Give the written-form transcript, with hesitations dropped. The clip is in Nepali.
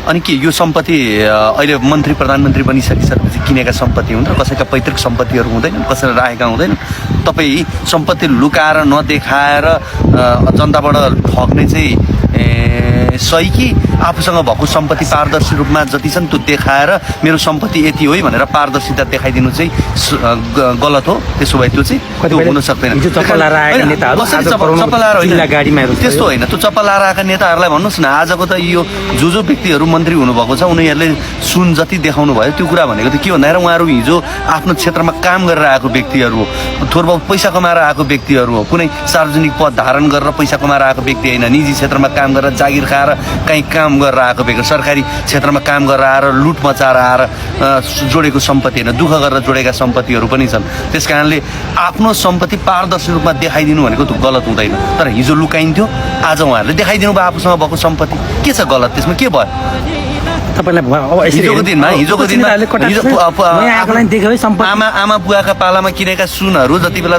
अनि के यो सम्पत्ति अहिले मन्त्री प्रधानमन्त्री बनिसकिसकेपछि किनेका सम्पत्ति हुन् र कसैका पैतृक सम्पत्तिहरू हुँदैनन्, कसैले राखेका हुँदैनन्। तपाईँ सम्पत्ति लुकाएर नदेखाएर जनताबाट ठग्ने चाहिँ सही कि आफूसँग भएको सम्पत्ति पारदर्शी रूपमा जति छन् त्यो देखाएर मेरो सम्पत्ति यति हो भनेर पारदर्शिता देखाइदिनु चाहिँ गलत हो। त्यसो भए त्यो चाहिँ हुन सक्दैन। त्यस्तो होइन, त्यो चप्पल लाएर आएका नेताहरूलाई भन्नुहोस् न, आजको त यो जो व्यक्तिहरू मन्त्री हुनुभएको छ उनीहरूले सुन जति देखाउनु भयो त्यो कुरा भनेको त के भन्दाखेरि उहाँहरू हिजो आफ्नो क्षेत्रमा काम गरेर आएको व्यक्तिहरू हो, थोर बहुत पैसा कमाएर आएको व्यक्तिहरू हो, कुनै सार्वजनिक पद धारण गरेर पैसा कमाएर आएको व्यक्ति होइन, निजी क्षेत्रमा काम गरेर जागिर खाएर कहीँ काम गरेर आएको व्यक्ति, सरकारी क्षेत्रमा काम गरेर आएर लुट मचाएर आएर जोडेको सम्पत्ति होइन, दुःख गरेर जोडेका सम्पत्तिहरू पनि छन्। त्यस कारणले आफ्नो सम्पत्ति पारदर्शी रूपमा देखाइदिनु भनेको त गलत हुँदैन। तर हिजो लुकाइन्थ्यो, आज उहाँहरूले देखाइदिनु भयो आफूसँग भएको सम्पत्ति। के छ गलत त्यसमा, के भयो? हिजोको दिनमा आमा बुवाका पालामा किनेका सुनहरू जति बेला